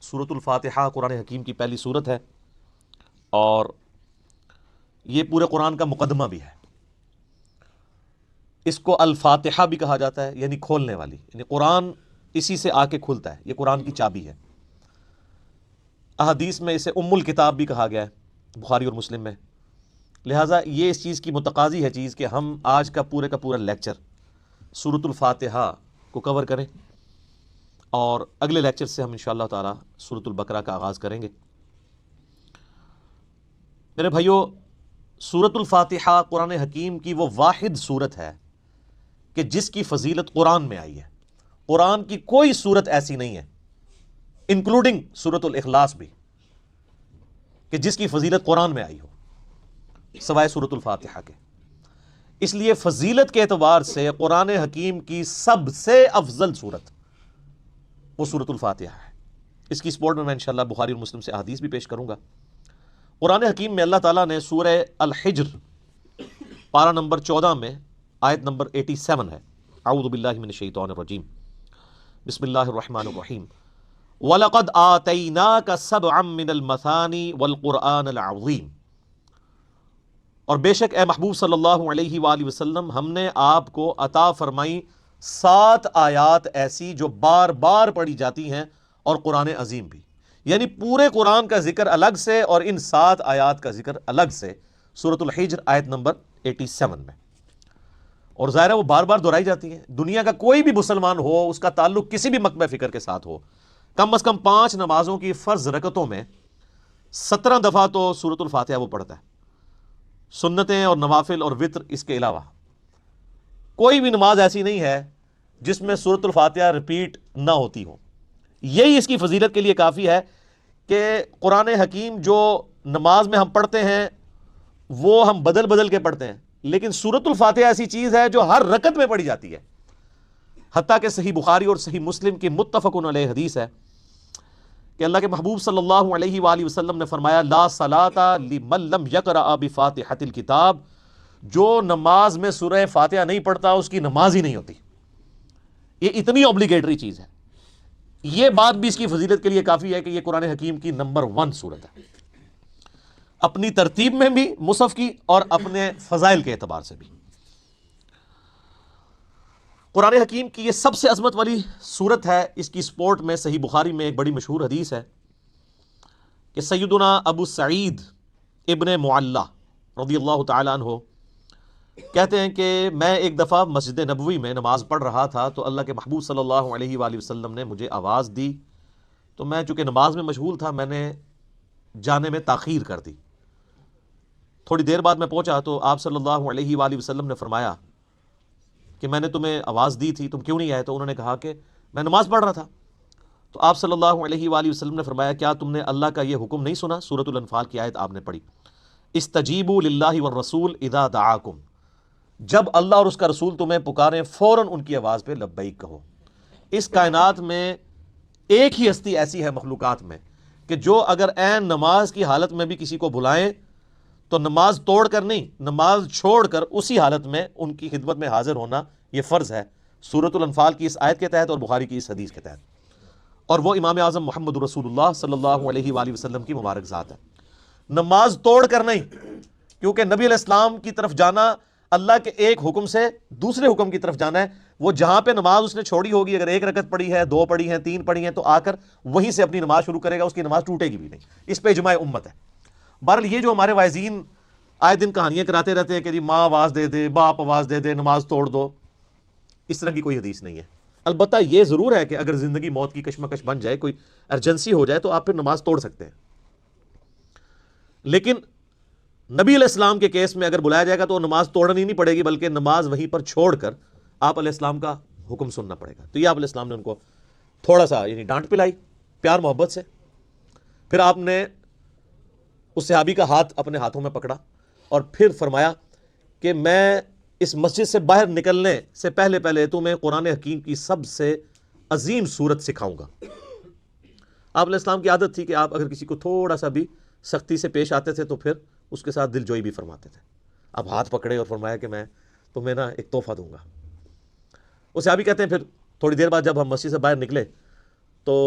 سورۃ الفاتحہ قرآن حکیم کی پہلی سورت ہے، اور یہ پورے قرآن کا مقدمہ بھی ہے۔ اس کو الفاتحہ بھی کہا جاتا ہے، یعنی کھولنے والی، یعنی قرآن اسی سے آ کے کھلتا ہے، یہ قرآن کی چابی ہے۔ احادیث میں اسے ام الکتاب بھی کہا گیا ہے، بخاری اور مسلم میں۔ لہٰذا یہ اس چیز کی متقاضی ہے چیز کہ ہم آج کا پورا لیکچر سورۃ الفاتحہ کو کور کریں، اور اگلے لیکچر سے ہم انشاءاللہ تعالی سورۃ البقرہ کا آغاز کریں گے۔ میرے بھائیو، سورۃ الفاتحہ قرآن حکیم کی وہ واحد سورت ہے کہ جس کی فضیلت قرآن میں آئی ہے۔ قرآن کی کوئی سورت ایسی نہیں ہے، انکلوڈنگ سورۃ الاخلاص بھی، کہ جس کی فضیلت قرآن میں آئی ہو سوائے سورۃ الفاتحہ کے۔ اس لیے فضیلت کے اعتبار سے قرآن حکیم کی سب سے افضل سورت وہ سورۃ الفاتحہ ہے۔ اس کی سپورٹ میں انشاءاللہ بخاری اور مسلم سے احادیث بھی پیش کروں گا۔ قرآن حکیم میں اللہ تعالیٰ نے سورہ الحجر پارہ نمبر 14 میں آیت نمبر 87 ہے، اعوذ باللہ من الشیطان الرجیم، بسم اللہ الرحمن الرحیم، وَلَقَدْ آتَيْنَاكَ سَبْعًا مِّنَ الْمَثَانِي وَالْقُرْآنَ الْعَظِيمِ، اور بے شک اے محبوب صلی اللہ علیہ وآلہ وسلم، ہم نے آپ کو عطا فرمائی 7 آیات ایسی جو بار بار پڑھی جاتی ہیں، اور قرآن عظیم بھی، یعنی پورے قرآن کا ذکر الگ سے اور ان 7 آیات کا ذکر الگ سے سورۃ الحجر آیت نمبر 87 میں۔ اور ظاہر ہے وہ بار بار دہرائی جاتی ہیں۔ دنیا کا کوئی بھی مسلمان ہو، اس کا تعلق کسی بھی مکتبہ فکر کے ساتھ ہو، کم از کم 5 نمازوں کی فرض رکعتوں میں 17 دفعہ تو سورۃ الفاتحہ وہ پڑھتا ہے، سنتیں اور نوافل اور وتر اس کے علاوہ۔ کوئی بھی نماز ایسی نہیں ہے جس میں سورۃ الفاتحہ ریپیٹ نہ ہوتی ہو۔ یہی اس کی فضیلت کے لیے کافی ہے کہ قرآن حکیم جو نماز میں ہم پڑھتے ہیں وہ ہم بدل بدل کے پڑھتے ہیں، لیکن سورۃ الفاتحہ ایسی چیز ہے جو ہر رکعت میں پڑھی جاتی ہے۔ حتیٰ کہ صحیح بخاری اور صحیح مسلم کی متفق علیہ حدیث ہے کہ اللہ کے محبوب صلی اللہ علیہ وآلہ وسلم نے فرمایا، لا صلاۃ لمن لم یقرأ بفاتحۃ الکتاب، جو نماز میں سورہ فاتحہ نہیں پڑھتا اس کی نماز ہی نہیں ہوتی۔ یہ اتنی اوبلیگیٹری چیز ہے۔ یہ بات بھی اس کی فضیلت کے لیے کافی ہے کہ یہ قرآن حکیم کی نمبر 1 سورت ہے، اپنی ترتیب میں بھی مصحف کی اور اپنے فضائل کے اعتبار سے بھی۔ قرآن حکیم کی یہ سب سے عظمت والی سورت ہے۔ اس کی سپورٹ میں صحیح بخاری میں ایک بڑی مشہور حدیث ہے کہ سیدنا ابو سعید ابن معلہ رضی اللہ تعالیٰ عنہ کہتے ہیں کہ میں ایک دفعہ مسجد نبوی میں نماز پڑھ رہا تھا تو اللہ کے محبوب صلی اللہ علیہ وآلہ وسلم نے مجھے آواز دی، تو میں چونکہ نماز میں مشغول تھا میں نے جانے میں تاخیر کر دی۔ تھوڑی دیر بعد میں پہنچا تو آپ صلی اللہ علیہ وآلہ وسلم نے فرمایا کہ میں نے تمہیں آواز دی تھی، تم کیوں نہیں آئے؟ تو انہوں نے کہا کہ میں نماز پڑھ رہا تھا۔ تو آپ صلی اللہ علیہ وآلہ وسلم نے فرمایا، کیا تم نے اللہ کا یہ حکم نہیں سنا؟ سورۃ الانفال کی آیت آپ نے پڑھی، استجیبوا للہ والرسول اذا دعاکم، جب اللہ اور اس کا رسول تمہیں پکاریں فوراً ان کی آواز پہ لبیک کہو۔ اس کائنات میں ایک ہی ہستی ایسی ہے مخلوقات میں کہ جو اگر عین نماز کی حالت میں بھی کسی کو بلائیں تو نماز توڑ کر نہیں، نماز چھوڑ کر اسی حالت میں ان کی خدمت میں حاضر ہونا یہ فرض ہے، سورۃ الانفال کی اس آیت کے تحت اور بخاری کی اس حدیث کے تحت۔ اور وہ امام اعظم محمد رسول اللہ صلی اللہ علیہ وآلہ وسلم کی مبارک ذات ہے۔ نماز توڑ کر نہیں، کیونکہ نبی علیہ السلام کی طرف جانا اللہ کے ایک حکم سے دوسرے حکم کی طرف جانا ہے۔ وہ جہاں پہ نماز اس نے چھوڑی ہوگی، اگر 1 رکعت پڑھی ہے، 2 پڑھی ہیں، 3 پڑھی ہیں، تو آ کر وہیں سے اپنی نماز شروع کرے گا، اس کی نماز ٹوٹے گی بھی نہیں۔ اس پہ اجماع امت ہے۔ بہرحال یہ جو ہمارے واعظین آئے دن کہانیاں کراتے رہتے ہیں کہ جی ماں آواز دے دے، باپ آواز دے دے، نماز توڑ دو، اس طرح کی کوئی حدیث نہیں ہے۔ البتہ یہ ضرور ہے کہ اگر زندگی موت کی کشمکش بن جائے، کوئی ایمرجنسی ہو جائے، تو آپ پھر نماز توڑ سکتے ہیں۔ لیکن نبی علیہ السلام کے کیس میں اگر بلایا جائے گا تو نماز توڑنی نہیں پڑے گی، بلکہ نماز وہیں پر چھوڑ کر آپ علیہ السلام کا حکم سننا پڑے گا۔ تو یہ آپ علیہ السلام نے ان کو تھوڑا سا یعنی ڈانٹ پلائی پیار محبت سے۔ پھر آپ نے اس صحابی کا ہاتھ اپنے ہاتھوں میں پکڑا اور پھر فرمایا کہ میں اس مسجد سے باہر نکلنے سے پہلے تمہیں قرآن حکیم کی سب سے عظیم سورت سکھاؤں گا۔ آپ علیہ السلام کی عادت تھی کہ آپ اگر کسی کو تھوڑا سا بھی سختی سے پیش آتے تھے تو پھر اس کے ساتھ دل جوئی بھی فرماتے تھے۔ اب ہاتھ پکڑے اور فرمایا کہ میں تمہیں نا ایک تحفہ دوں گا۔ وہ صحابی کہتے ہیں پھر تھوڑی دیر بعد جب ہم مسجد سے باہر نکلے تو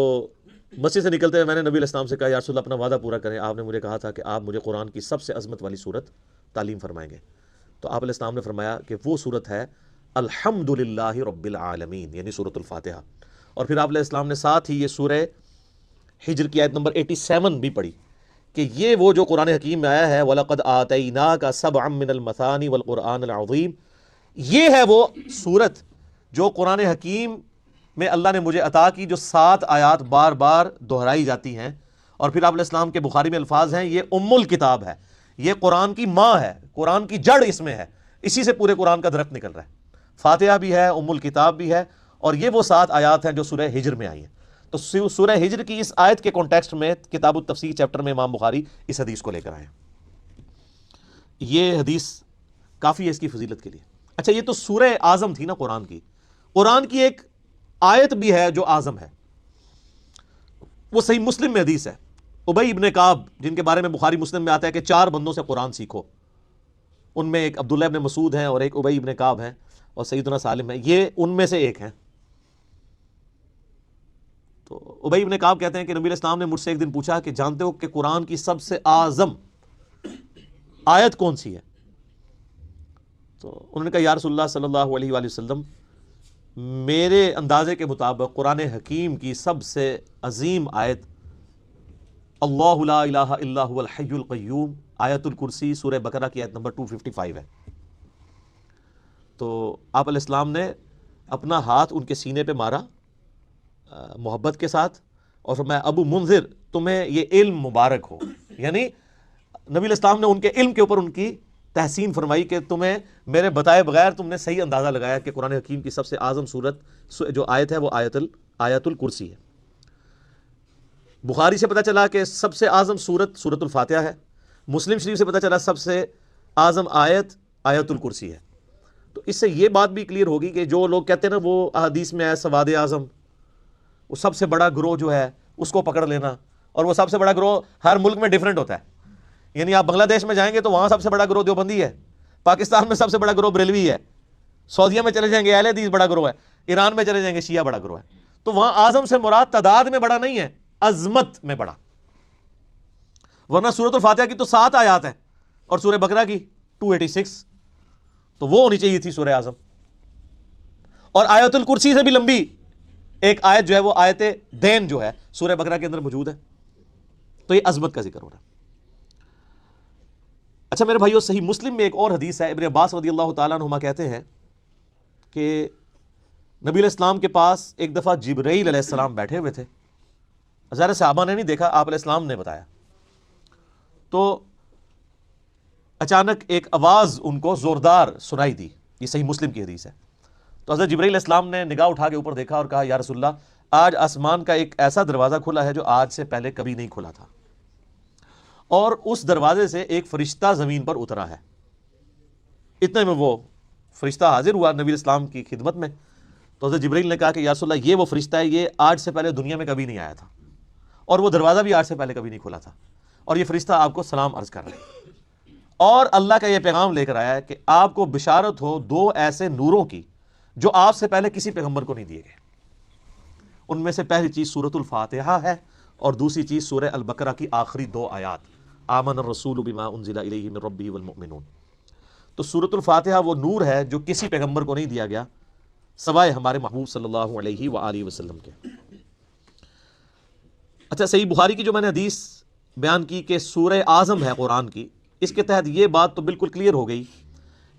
مسجد سے نکلتے ہوئے میں نے نبی علیہ السلام سے کہا یا رسول اللہ اپنا وعدہ پورا کریں، آپ نے مجھے کہا تھا کہ آپ مجھے قرآن کی سب سے عظمت والی صورت تعلیم فرمائیں گے. تو آپ علیہ السلام نے فرمایا کہ وہ صورت ہے الحمدللہ رب العالمین، یعنی سورۃ الفاتحہ. اور پھر آپ علیہ السلام نے ساتھ ہی یہ سورہ ہجر کی آیت نمبر 87 بھی پڑھی کہ یہ وہ جو قرآن حکیم میں آیا ہے وَلَقَدْ آتَيْنَاكَ سَبْعًا مِّنَ الْمَثَانِ وَالْقُرْآنِ الْعَظِيمِ، یہ ہے وہ صورت جو قرآن حکیم میں اللہ نے مجھے عطا کی، جو 7 آیات بار بار دہرائی جاتی ہیں. اور پھر آپ علیہ السلام کے بخاری میں الفاظ ہیں یہ ام الکتاب ہے، یہ قرآن کی ماں ہے، قرآن کی جڑ اس میں ہے، اسی سے پورے قرآن کا درخت نکل رہا ہے. فاتحہ بھی ہے، ام الکتاب بھی ہے، اور یہ وہ 7 آیات ہیں جو سورہ ہجر میں آئی ہیں. تو سورہ ہجر کی اس آیت کے کانٹیکسٹ میں کتاب التفسیر چیپٹر میں امام بخاری اس حدیث کو لے کر آئے ہیں. یہ حدیث کافی ہے اس کی فضیلت کے لیے. اچھا، یہ تو سورہ اعظم تھی نا قرآن کی. قرآن کی ایک آیت بھی ہے جو اعظم ہے، وہ صحیح مسلم میں حدیث ہے. ابی ابن کعب، جن کے بارے میں بخاری مسلم میں آتا ہے کہ 4 بندوں سے قرآن سیکھو، ان میں ایک عبداللہ ابن مسعود ہیں اور ایک ابی ابن کعب ہیں اور سیدنا سالم ہیں، یہ ان میں سے ایک ہیں. تو ابی ابن کعب کہتے ہیں کہ نبی علیہ السلام نے مجھ سے ایک دن پوچھا کہ جانتے ہو کہ قرآن کی سب سے اعظم آیت کون سی ہے؟ تو انہوں نے کہا یا رسول اللہ صلی اللہ علیہ وآلہ وسلم، میرے اندازے کے مطابق قرآن حکیم کی سب سے عظیم آیت اللہ لا الہ الا هو الحی القیوم، آیت الکرسی، سورہ بقرہ کی آیت نمبر 255 ہے. تو آپ علیہ السلام نے اپنا ہاتھ ان کے سینے پہ مارا محبت کے ساتھ اور فرمایا ابو منذر تمہیں یہ علم مبارک ہو. یعنی نبی علیہ السلام نے ان کے علم کے اوپر ان کی تحسین فرمائی کہ تمہیں میرے بتائے بغیر تم نے صحیح اندازہ لگایا کہ قرآن حکیم کی سب سے اعظم صورت جو آیت ہے وہ آیت الکرسی ہے. بخاری سے پتہ چلا کہ سب سے اعظم صورت سورۃ الفاتحہ ہے. مسلم شریف سے پتہ چلا سب سے اعظم آیت آیت الکرسی ہے. تو اس سے یہ بات بھی کلیئر ہوگی کہ جو لوگ کہتے ہیں نا وہ احادیث میں ہے سواد اعظم، وہ سب سے بڑا گروہ جو ہے اس کو پکڑ لینا، اور وہ سب سے بڑا گروہ ہر ملک میں ڈیفرنٹ ہوتا ہے. یعنی آپ بنگلہ دیش میں جائیں گے تو وہاں سب سے بڑا گروہ دیوبندی ہے، پاکستان میں سب سے بڑا گروہ بریلوی ہے، سعودیہ میں چلے جائیں گے اہل حدیث بڑا گروہ ہے، ایران میں چلے جائیں گے شیعہ بڑا گروہ ہے. تو وہاں اعظم سے مراد تعداد میں بڑا نہیں ہے، عظمت میں بڑا. ورنہ سورۃ الفاتحہ کی تو 7 آیات ہیں اور سورہ بقرہ کی 286، تو وہ ہونی چاہیے تھی سورہ اعظم. اور آیت الکرسی سے بھی لمبی ایک آیت جو ہے وہ آیت دین جو ہے سورہ بقرہ کے اندر موجود ہے. تو یہ عظمت کا ذکر ہو رہا ہے. اچھا میرے بھائیو، صحیح مسلم میں ایک اور حدیث ہے. ابن عباس رضی اللہ تعالیٰ عنہما کہتے ہیں کہ نبی علیہ السلام کے پاس ایک دفعہ جبرائیل علیہ السلام بیٹھے ہوئے تھے. ظاہر صحابہ نے نہیں دیکھا، آپ علیہ السلام نے بتایا. تو اچانک ایک آواز ان کو زوردار سنائی دی. یہ صحیح مسلم کی حدیث ہے. تو حضرت جبرائیل علیہ السلام نے نگاہ اٹھا کے اوپر دیکھا اور کہا یا رسول اللہ، آج آسمان کا ایک ایسا دروازہ کھلا ہے جو آج سے پہلے کبھی نہیں کھلا تھا، اور اس دروازے سے ایک فرشتہ زمین پر اترا ہے. اتنے میں وہ فرشتہ حاضر ہوا نبی اسلام کی خدمت میں. تو حضرت جبرائیل نے کہا کہ یا رسول اللہ، یہ وہ فرشتہ ہے، یہ آج سے پہلے دنیا میں کبھی نہیں آیا تھا، اور وہ دروازہ بھی آج سے پہلے کبھی نہیں کھلا تھا، اور یہ فرشتہ آپ کو سلام عرض کر رہا ہے، اور اللہ کا یہ پیغام لے کر آیا ہے کہ آپ کو بشارت ہو 2 ایسے نوروں کی جو آپ سے پہلے کسی پیغمبر کو نہیں دیے گئے. ان میں سے پہلی چیز سورۃ الفاتحہ ہے، اور دوسری چیز سورہ البقرہ کی آخری 2 آیات آمن الرسول بما انزل الیہ من ربہ والمؤمنون. تو سورۃ الفاتحہ وہ نور ہے جو کسی پیغمبر کو نہیں دیا گیا سوائے ہمارے محبوب صلی اللہ علیہ وآلہ وسلم کے. اچھا، صحیح بخاری کی جو میں نے حدیث بیان کی کہ سورہ اعظم ہے قرآن کی، اس کے تحت یہ بات تو بالکل کلیئر ہو گئی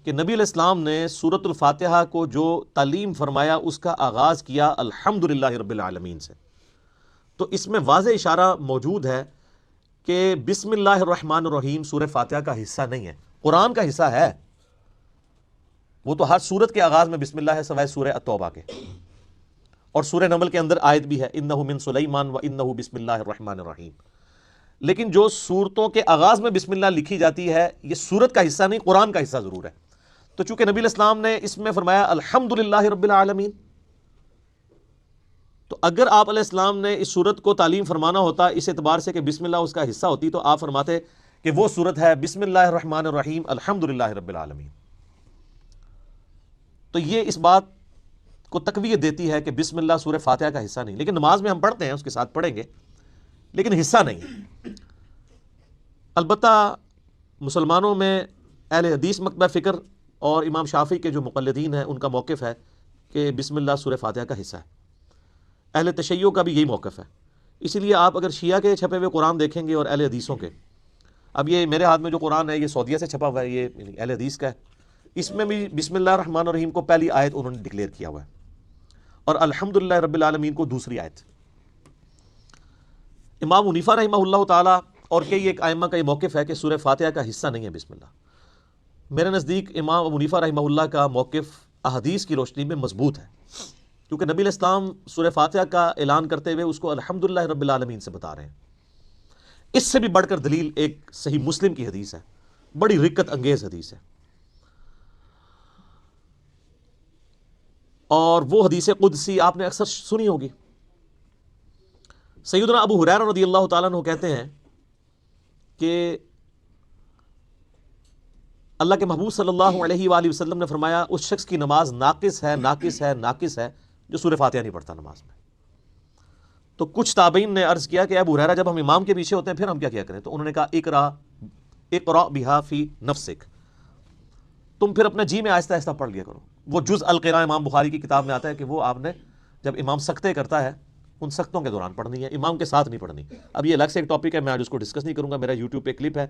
کہ نبی علیہ السلام نے سورۃ الفاتحہ کو جو تعلیم فرمایا اس کا آغاز کیا الحمدللہ رب العالمین سے. تو اس میں واضح اشارہ موجود ہے کہ بسم اللہ الرحمن الرحیم سورہ فاتحہ کا حصہ نہیں ہے، قرآن کا حصہ ہے. وہ تو ہر سورت کے آغاز میں بسم اللہ ہے سوائے سورہ التوبہ کے، اور سورہ نمل کے اندر آیت بھی ہے انہ من سلیمان و انہ بسم اللہ الرحمن الرحیم. لیکن جو سورتوں کے آغاز میں بسم اللہ لکھی جاتی ہے یہ سورت کا حصہ نہیں، قرآن کا حصہ ضرور ہے. تو چونکہ نبی علیہ السلام نے اس میں فرمایا الحمدللہ رب العالمین، تو اگر آپ علیہ السلام نے اس سورت کو تعلیم فرمانا ہوتا اس اعتبار سے کہ بسم اللہ اس کا حصہ ہوتی، تو آپ فرماتے کہ وہ سورت ہے بسم اللہ الرحمن الرحیم الحمدللہ رب العالمین. تو یہ اس بات کو تقویت دیتی ہے کہ بسم اللہ سورہ فاتحہ کا حصہ نہیں. لیکن نماز میں ہم پڑھتے ہیں، اس کے ساتھ پڑھیں گے لیکن حصہ نہیں ہے۔ البتہ مسلمانوں میں اہل حدیث مکتبہ فکر اور امام شافعی کے جو مقلدین ہیں ان کا موقف ہے کہ بسم اللہ سورہ فاتحہ کا حصہ ہے۔ اہل تشیع کا بھی یہی موقف ہے۔ اسی لیے آپ اگر شیعہ کے چھپے ہوئے قرآن دیکھیں گے اور اہل حدیثوں کے، اب یہ میرے ہاتھ میں جو قرآن ہے یہ سعودیہ سے چھپا ہوا ہے، یہ اہل حدیث کا ہے، اس میں بھی بسم اللہ الرحمن الرحیم کو پہلی آیت انہوں نے ڈکلیئر کیا ہوا ہے، اور الحمدللہ رب العالمین کو دوسری آیت۔ امام حنیفہ رحمہ اللہ تعالیٰ اور کئی ایک ائمہ کا یہ موقف ہے کہ سورہ فاتحہ کا حصہ نہیں ہے بسم اللہ۔ میرے نزدیک امام ابو حنیفہ رحمہ اللہ کا موقف احادیث کی روشنی میں مضبوط ہے، کیونکہ نبی علیہ السلام سورہ فاتحہ کا اعلان کرتے ہوئے اس کو الحمدللہ رب العالمین سے بتا رہے ہیں۔ اس سے بھی بڑھ کر دلیل ایک صحیح مسلم کی حدیث ہے، بڑی رکت انگیز حدیث ہے، اور وہ حدیث قدسی آپ نے اکثر سنی ہوگی۔ سیدنا ابو ہریرہ رضی اللہ تعالیٰ عنہ کہتے ہیں کہ اللہ کے محبوب صلی اللہ علیہ وآلہ وسلم نے فرمایا اس شخص کی نماز ناقص ہے ناقص ہے ناقص ہے جو سورہ فاتحہ نہیں پڑھتا نماز میں۔ تو کچھ تابعین نے عرض کیا کہ ابو ہریرہ جب ہم امام کے پیچھے ہوتے ہیں پھر ہم کیا کریں؟ تو انہوں نے کہا اقرا بہا فی نفسک، تم پھر اپنے جی میں آہستہ آہستہ پڑھ لیا کرو۔ وہ جز القراء امام بخاری کی کتاب میں آتا ہے کہ وہ آپ نے جب امام سکتے کرتا ہے ان سختوں کے دوران پڑھنی ہے، امام کے ساتھ نہیں پڑھنی۔ اب یہ الگ سے ایک ٹاپک ہے، میں آج اس کو ڈسکس نہیں کروں گا، میرا یوٹیوب پہ کلپ ہے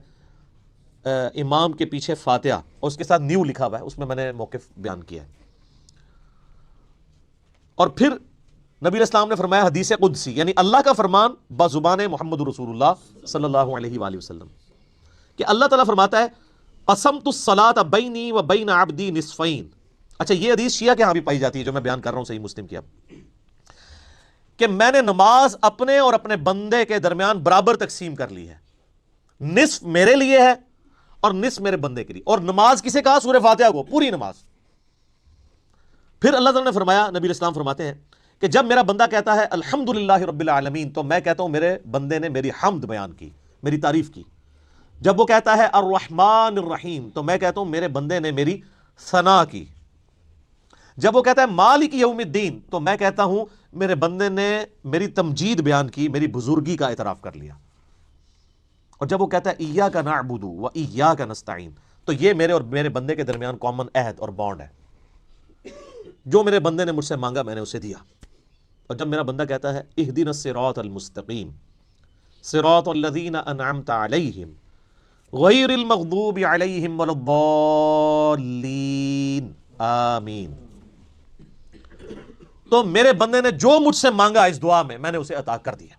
امام کے پیچھے فاتحہ اور اس کے ساتھ نیو لکھا ہوا ہے، اس میں میں نے موقف بیان کیا ہے۔ اور پھر نبی علیہ السلام نے فرمایا حدیث قدسی، یعنی اللہ کا فرمان بزبان محمد رسول اللہ صلی اللہ علیہ وآلہ وسلم، کہ اللہ تعالیٰ فرماتا ہے قسمت الصلاۃ بینی و بین عبدی نصفین۔ اچھا، یہ حدیث شیعہ کے ہاں بھی پائی جاتی ہے جو میں بیان کر رہا ہوں، صحیح مسلم کی، اب کہ میں نے نماز اپنے اور اپنے بندے کے درمیان برابر تقسیم کر لی ہے، نصف میرے لیے ہے اور نصف میرے بندے کے لیے۔ اور نماز کسے کہا؟ سورہ فاتحہ کو، پوری نماز۔ پھر اللہ تعالیٰ نے فرمایا، نبی علیہ السلام فرماتے ہیں کہ جب میرا بندہ کہتا ہے الحمدللہ رب العالمین تو میں کہتا ہوں میرے بندے نے میری حمد بیان کی، میری تعریف کی۔ جب وہ کہتا ہے الرحمن الرحیم تو میں کہتا ہوں میرے بندے نے میری ثنا کی۔ جب وہ کہتا ہے مالک یوم الدین تو میں کہتا ہوں میرے بندے نے میری تمجید بیان کی، میری بزرگی کا اعتراف کر لیا۔ اور جب وہ کہتا ہے ایاک نعبد و ایاک نستعین تو یہ میرے اور میرے بندے کے درمیان کامن عہد اور بانڈ ہے، جو میرے بندے نے مجھ سے مانگا میں نے اسے دیا۔ اور جب میرا بندہ کہتا ہے اہدنا الصراط المستقیم صراط الذین انعمت علیہم غیر المغضوب علیہم ولا الضالین آمین، تو میرے بندے نے جو مجھ سے مانگا اس دعا میں نے اسے عطا کر دیا۔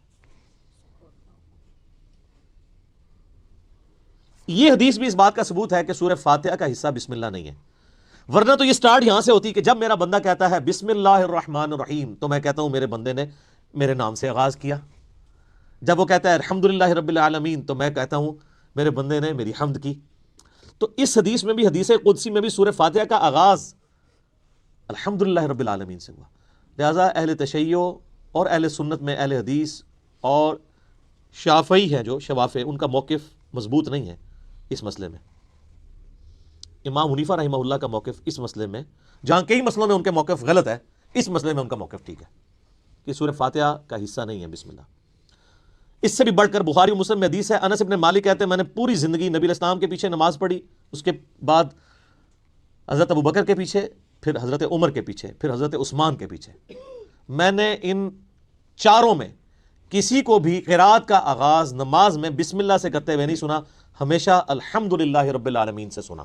یہ حدیث بھی اس بات کا ثبوت ہے کہ سورہ فاتحہ کا حصہ بسم اللہ نہیں ہے، ورنہ تو یہ سٹارٹ یہاں سے ہوتی کہ جب میرا بندہ کہتا ہے بسم اللہ الرحمن الرحیم تو میں کہتا ہوں میرے بندے نے میرے نام سے آغاز کیا۔ جب وہ کہتا ہے الحمدللہ رب العالمین تو میں کہتا ہوں میرے بندے نے میری حمد کی۔ تو اس حدیث میں بھی، حدیث قدسی میں بھی سورہ فاتحہ کا آغاز الحمدللہ رب العالمین سے ہوا۔ لہٰذا اہل تشیع اور اہل سنت میں اہل حدیث اور شافعی ہیں جو شوافع، ان کا موقف مضبوط نہیں ہے اس مسئلے میں۔ امام حنیفہ رحمہ اللہ کا موقف اس مسئلے میں، جہاں کئی مسئلوں میں ان کے موقف غلط ہے، اس مسئلے میں ان کا موقف ٹھیک ہے کہ سورہ فاتحہ کا حصہ نہیں ہے بسم اللہ۔ اس سے بھی بڑھ کر بخاری و مسلم میں حدیث ہے، انس بن مالک کہتے ہیں میں نے پوری زندگی نبی علیہ السلام کے پیچھے نماز پڑھی، اس کے بعد حضرت ابوبکر کے پیچھے، پھر حضرت عمر کے پیچھے، پھر حضرت عثمان کے پیچھے۔ میں نے ان چاروں میں کسی کو بھی قرات کا آغاز نماز میں بسم اللہ سے کرتے ہوئے نہیں سنا، ہمیشہ الحمدللہ رب العالمین سے سنا۔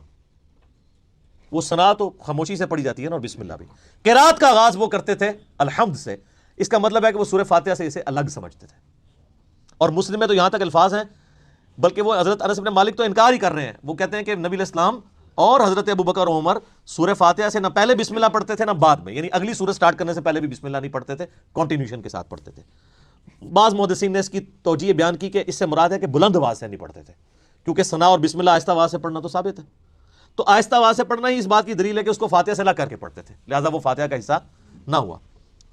وہ ثنا تو خاموشی سے پڑھی جاتی ہے نا، اور بسم اللہ بھی۔ قرات کا آغاز وہ کرتے تھے الحمد سے، اس کا مطلب ہے کہ وہ سورہ فاتحہ سے اسے الگ سمجھتے تھے۔ اور مسلم میں تو یہاں تک الفاظ ہیں، بلکہ وہ حضرت انس بن مالک تو انکار ہی کر رہے ہیں، وہ کہتے ہیں کہ نبی علیہ السلام اور حضرت ابوبکر اور عمر سورہ فاتحہ سے نہ پہلے بسم اللہ پڑھتے تھے نہ بعد میں، یعنی اگلی سورہ سٹارٹ کرنے سے پہلے بھی بسم اللہ نہیں پڑھتے تھے، کنٹینیوشن کے ساتھ پڑھتے تھے۔ بعض محدثین نے اس کی توجیہ بیان کی کہ اس سے مراد ہے کہ بلند آواز سے نہیں پڑھتے تھے، کیونکہ ثنا اور بسم اللہ آہستہ آواز سے پڑھنا تو ثابت ہے، تو آہستہ آواز سے پڑھنا ہی اس بات کی دلیل ہے کہ اس کو فاتحہ سے الگ کر کے پڑھتے تھے، لہٰذا وہ فاتحہ کا حصہ نہ ہوا۔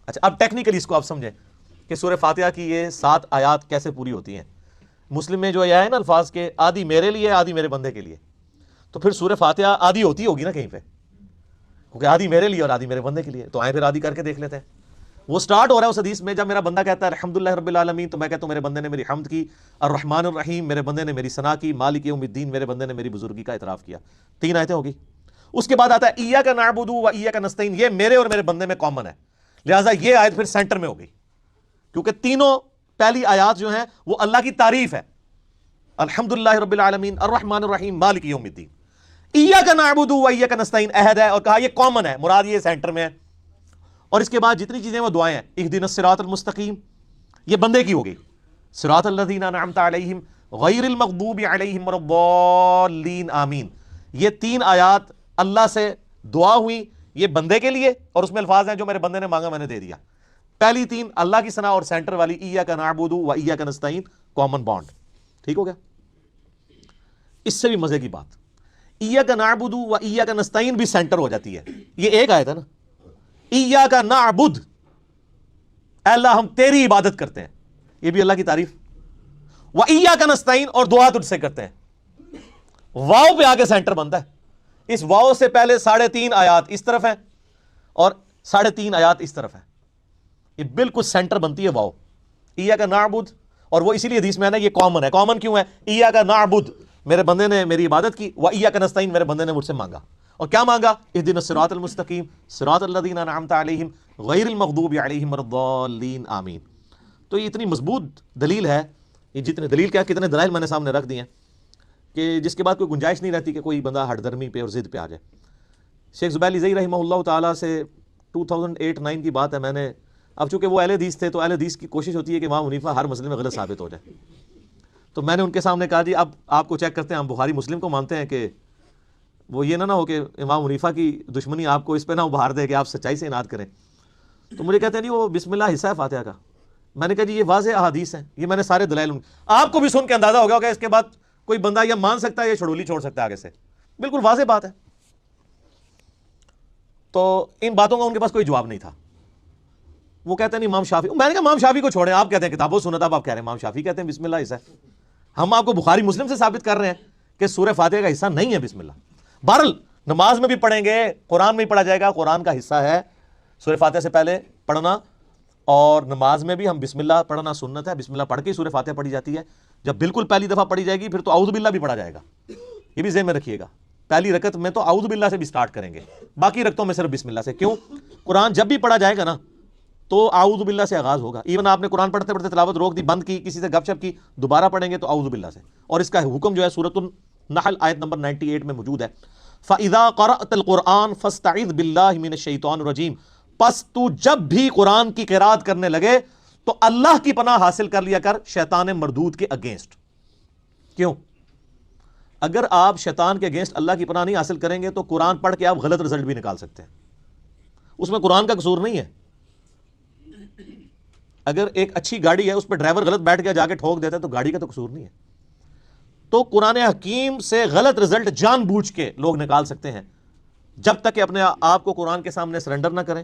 اچھا، اب ٹیکنیکلی اس کو آپ سمجھیں کہ سورہ فاتحہ کی یہ 7 آیات کیسے پوری ہوتی ہیں۔ مسلم میں جو آیا ہے نا الفاظ کے آدھی میرے لیے آدھی میرے بندے کے لیے، تو پھر سورہ فاتحہ آدھی ہوتی ہوگی نا کہیں پہ، کیونکہ آدھی میرے لیے اور آدھی میرے بندے کے لیے، تو آئیں پھر آدھی کر کے دیکھ لیتے ہیں۔ وہ سٹارٹ ہو رہا ہے اس حدیث میں جب میرا بندہ کہتا ہے الحمدللہ رب العالمین، تو میں کہتا ہوں میرے بندے نے میری حمد کی، الرحمن الرحیم میرے بندے نے میری ثنا کی، مالک یوم الدین میرے بندے نے میری بزرگی کا اعتراف کیا. 3 آیتیں ہوگی. اس کے بعد آتا ہے ایاک نعبد و ایاک نستعین، یہ میرے اور میرے بندے میں کامن ہے، لہٰذا یہ آیت پھر سینٹر میں ہو گئی، کیونکہ تینوں پہلی آیات جو ہیں وہ اللہ کی تعریف ہے. الحمدللہ رب العالمین، الرحمن الرحیم، مالک یوم الدین. ایاک نعبد و ایاک نستعین عہد ہے، اور کہا یہ کامن ہے، مراد یہ سینٹر میں ہے. اور اس کے بعد جتنی چیزیں وہ دعائیں ہیں، اہدنا الصراط المستقیم، یہ بندے کی ہو گئی. صراط الذین انعمت علیہم غیر المغضوب علیہم ولا الضالین آمین. یہ 3 آیات اللہ سے دعا ہوئی، یہ بندے کے لیے، اور اس میں الفاظ ہیں جو میرے بندے نے مانگا میں نے دے دیا. پہلی 3 اللہ کی ثنا، اور سینٹر والی ایاک نعبد و ایاک نستعین کامن بانڈ. ٹھیک ہو گیا؟ اس سے بھی مزے کی بات، ایاک نعبد و ایاک نستعین بھی سینٹر ہو جاتی ہے. یہ ایک آیت ہے نا، ایاک نعبد، اے اللہ ہم تیری عبادت کرتے ہیں، یہ بھی اللہ کی تعریف. و ایاک نستعین، اور دعا تجھ سے کرتے ہیں. واو پہ آگے سینٹر بنتا ہے. اس واو سے پہلے 3.5 آیات اس طرف ہیں اور 3.5 آیات اس طرف ہیں. یہ بالکل سینٹر بنتی ہے واو، ایاک نعبد. اور وہ اسی لیے حدیث میں ہے نا یہ کامن ہے. کامن کیوں ہے؟ ایاک نعبد میرے بندے نے میری عبادت کی، و ایاک نستعین میرے بندے نے مجھ سے مانگا. اور کیا مانگا؟ اہدنا الصراط المستقیم صراط الذین انعمت علیہم غیر المغضوب علیہم ولا الضالین آمین. تو یہ اتنی مضبوط دلیل ہے، یہ جتنے دلیل کیا کتنے دلائل میں نے سامنے رکھ دیے ہیں کہ جس کے بعد کوئی گنجائش نہیں رہتی کہ کوئی بندہ ہٹ درمی پہ اور ضد پہ آ جائے. شیخ زبیر علی رحمہ اللہ تعالیٰ سے 2008-9 کی بات ہے، میں نے اب چونکہ وہ اہل حدیث تھے تو اہل حدیث کی کوشش ہوتی ہے کہ امام حنیفہ ہر مسئلے میں غلط ثابت ہو جائے. تو میں نے ان کے سامنے کہا جی اب آپ کو چیک کرتے ہیں، ہم بخاری مسلم کو مانتے ہیں کہ وہ یہ نہ ہو کہ امام حنیفہ کی دشمنی آپ کو اس پہ نہ ابھار دے کہ آپ سچائی سے اناد کریں. تو مجھے کہتے ہیں جی وہ بسم اللہ حصہ ہے فاتحہ کا. میں نے کہا جی یہ واضح احادیث ہیں، یہ میں نے سارے دلائل آپ کو بھی سن کے اندازہ ہو گیا ہوگا اس کے بعد کوئی بندہ یہ مان سکتا ہے، یہ چھڑولی چھوڑ سکتا ہے آگے سے. بالکل واضح بات ہے. تو ان باتوں کا ان کے پاس کوئی جواب نہیں تھا. وہ کہتے ہیں نہیں امام شافعی. میں نے کہا امام شافعی کو چھوڑیں، آپ کہتے ہیں کتابوں سنت، اب آپ کہہ رہے ہیں امام شافعی کہتے ہیں بسم اللہ حصہ ہے. ہم آپ کو بخاری مسلم سے ثابت کر رہے ہیں کہ سورہ فاتحہ کا حصہ نہیں ہے بسم اللہ. بہرحال نماز میں بھی پڑھیں گے، قرآن میں بھی پڑھا جائے گا، قرآن کا حصہ ہے سورہ فاتحہ سے پہلے پڑھنا. اور نماز میں بھی ہم بسم اللہ پڑھنا سنت ہے، بسم اللہ پڑھ کے سورہ فاتحہ پڑھی جاتی ہے. جب بالکل پہلی دفعہ پڑھی جائے گی پھر تو اعوذ باللہ بھی پڑھا جائے گا. یہ بھی ذہن میں رکھیے گا، پہلی رکعت میں تو اعوذ باللہ سے بھی سٹارٹ کریں گے، باقی رکعتوں میں صرف بسم اللہ سے. کیوں؟ قرآن جب بھی پڑھا جائے گا نا تو اعوذ باللہ سے آغاز ہوگا. ایون آپ نے قرآن پڑھتے پڑھتے تلاوت روک دی، بند کی، کسی سے گپ شپ کی، دوبارہ پڑھیں گے تو اعوذ باللہ سے. اور اس کا حکم جو ہے سورۃ النحل آیت نمبر 98 میں موجود ہے، فَإِذَا قَرَأْتَ الْقُرْآنَ فَاسْتَعِذْ بِاللَّهِ مِنَ الشَّيْطَانِ الرَّجِيمِ. پس تو جب بھی قرآن کی قرات کرنے لگے تو اللہ کی پناہ حاصل کر لیا کر شیطان مردود کے اگینسٹ. کیوں؟ اگر آپ شیطان کے اگینسٹ اللہ کی پناہ نہیں حاصل کریں گے تو قرآن پڑھ کے آپ غلط رزلٹ بھی نکال سکتے ہیں. اس میں قرآن کا قصور نہیں ہے. اگر ایک اچھی گاڑی ہے اس پہ ڈرائیور غلط بیٹھ گیا جا کے ٹھوک دیتا ہے تو گاڑی کا تو قصور نہیں ہے. تو قرآن حکیم سے غلط رزلٹ جان بوجھ کے لوگ نکال سکتے ہیں جب تک کہ اپنے آپ کو قرآن کے سامنے سرنڈر نہ کریں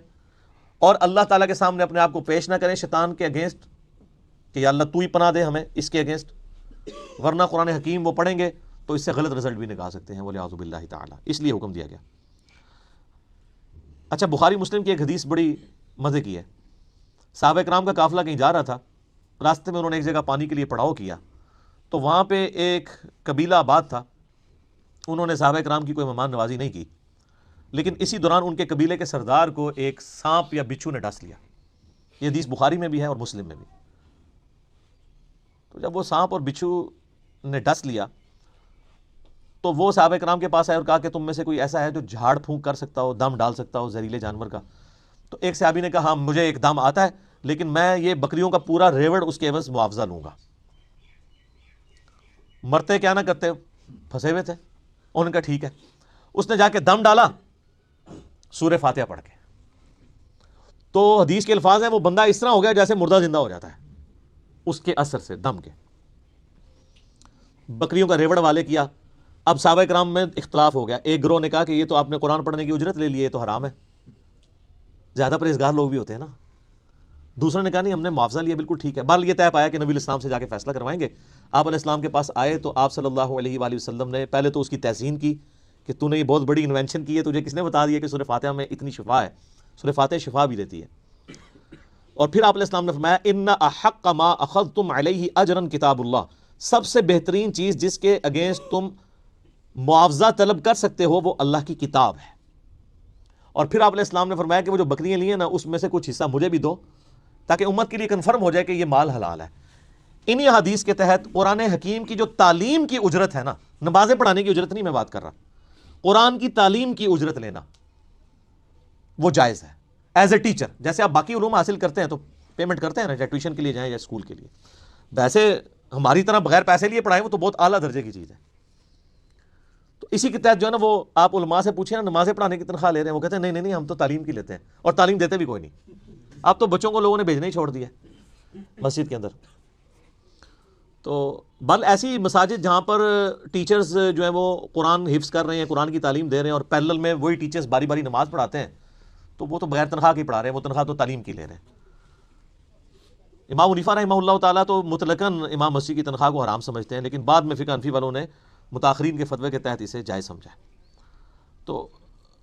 اور اللہ تعالیٰ کے سامنے اپنے آپ کو پیش نہ کریں شیطان کے اگینسٹ کہ یا اللہ تو ہی پناہ دے ہمیں اس کے اگینسٹ. ورنہ قرآن حکیم وہ پڑھیں گے تو اس سے غلط رزلٹ بھی نکال سکتے ہیں، وَلِعَوْذُ بِاللَّهِ تعالیٰ. اس لیے حکم دیا گیا. اچھا بخاری مسلم کی ایک حدیث بڑی مزے کی ہے. صحابہ کرام کا قافلہ کہیں جا رہا تھا، راستے میں انہوں نے ایک جگہ پانی کے لیے پڑاؤ کیا تو وہاں پہ ایک قبیلہ آباد تھا. انہوں نے صحابہ کرام کی کوئی مہمان نوازی نہیں کی، لیکن اسی دوران ان کے قبیلے کے سردار کو ایک سانپ یا بچھو نے ڈس لیا. یہ حدیث بخاری میں بھی ہے اور مسلم میں بھی. تو جب وہ سانپ اور بچھو نے ڈس لیا تو وہ صحابہ کرام کے پاس آئے اور کہا کہ تم میں سے کوئی ایسا ہے جو جھاڑ پھونک کر سکتا ہو، دم ڈال سکتا ہو زہریلے جانور کا. تو ایک صحابی نے کہا ہاں مجھے ایک دم آتا ہے لیکن میں یہ بکریوں کا پورا ریوڑ اس کے عوض معاوضہ لوں گا. مرتے کیا نہ کرتے، پھنسے ہوئے تھے. انہوں نے کہا ٹھیک ہے. اس نے جا کے دم ڈالا سورہ فاتحہ پڑھ کے. تو حدیث کے الفاظ ہیں وہ بندہ اس طرح ہو گیا جیسے مردہ زندہ ہو جاتا ہے اس کے اثر سے، دم کے. بکریوں کا ریوڑ والے کیا. اب صحابہ کرام میں اختلاف ہو گیا. ایک گروہ نے کہا کہ یہ تو آپ نے قرآن پڑھنے کی اجرت لے لی ہے، یہ تو حرام ہے. زیادہ پرہیزگار لوگ بھی ہوتے ہیں نا. دوسرے نے کہا نہیں ہم نے معاوضہ لیا، بالکل ٹھیک ہے. بہرحال یہ طے پایا کہ نبی الاسلام سے جا کے فیصلہ کروائیں گے. آپ علیہ السلام کے پاس آئے تو آپ صلی اللہ علیہ وآلہ وسلم نے پہلے تو اس کی تحسین کی کہ تو نے یہ بہت بڑی انوینشن کی ہے، تجھے کس نے بتا دیا کہ سورہ فاتحہ میں اتنی شفا ہے. سورہ فاتحہ شفا بھی دیتی ہے. اور پھر آپ علیہ السلام نے فرمایا ان احق ما اخذتم علیہ اجرا کتاب اللہ، سب سے بہترین چیز جس کے اگینسٹ تم معاوضہ طلب کر سکتے ہو وہ اللہ کی کتاب ہے۔ اور پھر آپ علیہ السلام نے فرمایا کہ وہ جو بکریاں لی ہیں نا اس میں سے کچھ حصہ مجھے بھی دو تاکہ امت کے لیے کنفرم ہو جائے کہ یہ مال حلال ہے۔ انہی حدیث کے تحت قرآن حکیم کی جو تعلیم کی اجرت ہے نا، نمازیں پڑھانے کی اجرت نہیں میں بات کر رہا، قرآن کی تعلیم کی اجرت لینا وہ جائز ہے ایز اے ٹیچر۔ جیسے آپ باقی علوم حاصل کرتے ہیں تو پیمنٹ کرتے ہیں نا، چاہے ٹیوشن کے لیے جائیں یا اسکول کے لیے، ویسے ہماری طرح بغیر پیسے لیے پڑھائیں وہ تو بہت اعلیٰ درجے کی چیز ہے۔ تو اسی کے تحت جو ہے نا وہ آپ علماء سے پوچھیں نا نمازیں پڑھانے کی تنخواہ لے رہے ہیں، وہ کہتے ہیں نہیں ہم تو تعلیم کی لیتے ہیں، اور تعلیم دیتے بھی کوئی نہیں۔ اب تو بچوں کو لوگوں نے بھیجنا ہی چھوڑ دیا مسجد کے اندر۔ تو بل ایسی مساجد جہاں پر ٹیچرز جو ہیں وہ قرآن حفظ کر رہے ہیں، قرآن کی تعلیم دے رہے ہیں، اور پیرلل میں وہی ٹیچرز باری باری نماز پڑھاتے ہیں، تو وہ تو بغیر تنخواہ کی پڑھا رہے ہیں، وہ تنخواہ تو تعلیم کی لے رہے ہیں۔ امام حنیفہ رحمہ اللہ تعالیٰ تو مطلقاً امام مسجد کی تنخواہ کو حرام سمجھتے ہیں، لیکن بعد میں فقہ حنفی والوں نے متاخرین کے فتوے کے تحت اسے جائز سمجھا ہے۔ تو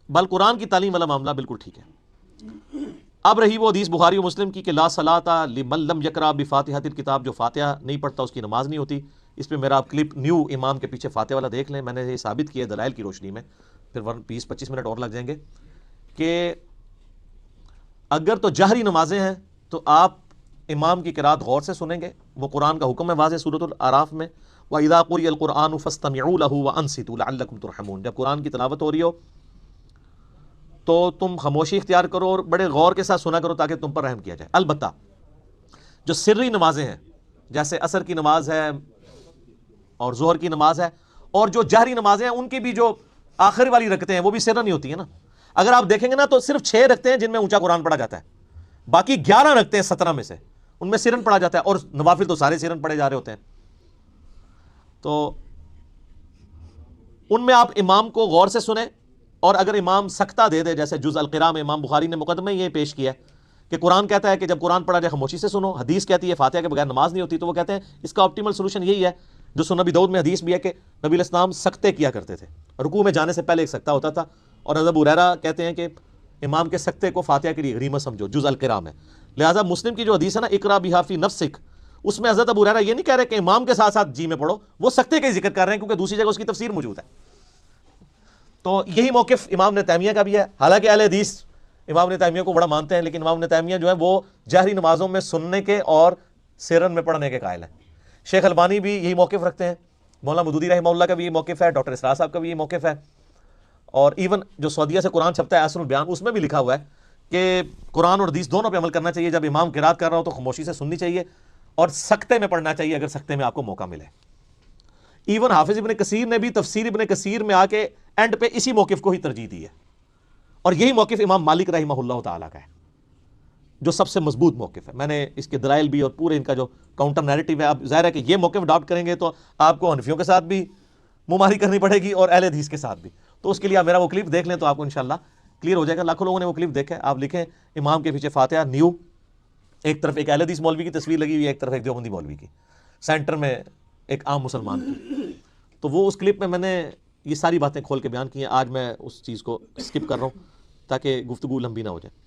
بل قرآن کی تعلیم والا معاملہ بالکل ٹھیک ہے۔ اب رہی وہ حدیث بخاری و مسلم کی کہ لا صلاۃ لمن لم یقرأ بفاتحۃ الکتاب، جو فاتحہ نہیں پڑھتا اس کی نماز نہیں ہوتی۔ اس پہ میرا آپ کلپ نیو امام کے پیچھے فاتحہ والا دیکھ لیں، میں نے یہ ثابت کیا دلائل کی روشنی میں، پھر 20-25 منٹ اور لگ جائیں گے، کہ اگر تو جہری نمازیں ہیں تو آپ امام کی قرات غور سے سنیں گے، وہ قرآن کا حکم ہے واضح سورۃ الاعراف میں، وَإِذَا قُرِئَ الْقُرْآنُ فَاسْتَمِعُوا لَهُ وَأَنصِتُوا لَعَلَّكُمْ تُرْحَمُونَ، جب قرآن کی تلاوت ہو رہی ہو تو تم خاموشی اختیار کرو اور بڑے غور کے ساتھ سنا کرو تاکہ تم پر رحم کیا جائے۔ البتہ جو سری نمازیں ہیں جیسے عصر کی نماز ہے اور ظہر کی نماز ہے، اور جو جہری نمازیں ہیں ان کی بھی جو آخر والی رکعتیں ہیں وہ بھی سرن نہیں ہوتی ہیں نا۔ اگر آپ دیکھیں گے نا تو صرف 6 رکعتیں ہیں جن میں اونچا قرآن پڑھا جاتا ہے، باقی 11 رکعتیں 17 میں سے ان میں سرن پڑھا جاتا ہے، اور نوافل تو سارے سرن پڑھے جا رہے ہوتے ہیں۔ تو ان میں آپ امام کو غور سے سنیں، اور اگر امام سکتہ دے دے، جیسے جز القراء میں امام بخاری نے مقدمے یہ پیش کیا ہے کہ قرآن کہتا ہے کہ جب قرآن پڑھا جائے خاموشی سے سنو، حدیث کہتی ہے فاتحہ کے بغیر نماز نہیں ہوتی، تو وہ کہتے ہیں اس کا آپٹیمل سولوشن یہی ہے جو سنن نبی داؤد میں حدیث بھی ہے کہ نبی علیہ السلام سکتے کیا کرتے تھے، رکوع میں جانے سے پہلے ایک سکتہ ہوتا تھا، اور حضرت ابو ہریرہ کہتے ہیں کہ امام کے سکتے کو فاتحہ کے لیے غنیمت سمجھو جز القراء میں۔ لہٰذا مسلم کی جو حدیث ہے نا اقرا بہا فی نفسک، اس میں حضرت ابو ہریرہ یہ نہیں کہہ رہے کہ امام کے ساتھ ساتھ جی میں پڑھو، وہ سکتے کا ہی ذکر کر رہے ہیں کیونکہ دوسری جگہ اس کی تفسیر موجود ہے۔ تو یہی موقف امام ابن تیمیہ کا بھی ہے، حالانکہ اہل حدیث امام ابن تیمیہ کو بڑا مانتے ہیں، لیکن امام ابن تیمیہ جو ہے وہ جہری نمازوں میں سننے کے اور سرن میں پڑھنے کے قائل ہیں۔ شیخ البانی بھی یہی موقف رکھتے ہیں، مولانا مودودی رحمہ اللہ کا بھی یہ موقف ہے، ڈاکٹر اسرار صاحب کا بھی یہ موقف ہے، اور ایون جو سعودیہ سے قرآن چھپتا ہے احسن البیان، اس میں بھی لکھا ہوا ہے کہ قرآن اور حدیث دونوں پہ عمل کرنا چاہیے، جب امام قرات کر رہا ہو تو خاموشی سے سننی چاہیے، اور سکتے میں پڑھنا چاہیے اگر سکتے میں آپ کو موقع ملے۔ ایون حافظ ابن کثیر نے بھی تفسیر ابن کثیر میں آ کے اینڈ پہ اسی موقف کو ہی ترجیح دی ہے، اور یہی موقف امام مالک رحمہ اللہ تعالیٰ کا ہے جو سب سے مضبوط موقف ہے۔ میں نے اس کے دلائل بھی اور پورے ان کا جو کاؤنٹر نیریٹو ہے، اب ظاہر ہے کہ یہ موقف اڈاپٹ کریں گے تو آپ کو حنفیوں کے ساتھ بھی مماری کرنی پڑے گی اور اہل حدیث کے ساتھ بھی، تو اس کے لیے آپ میرا وہ کلپ دیکھ لیں تو آپ کو انشاءاللہ کلیئر ہو جائے گا۔ لاکھوں لوگوں نے وہ کلپ دیکھا ہے، آپ لکھیں امام کے پیچھے فاتحہ نیو، ایک طرف ایک اہل حدیث مولوی کی تصویر لگی ہوئی ہے، ایک طرف ایک دیوبندی مولوی کی، سینٹر میں ایک عام مسلمان کی۔ تو وہ اس کلپ میں نے یہ ساری باتیں کھول کے بیان کی ہیں، آج میں اس چیز کو اسکپ کر رہا ہوں تاکہ گفتگو لمبی نہ ہو جائے۔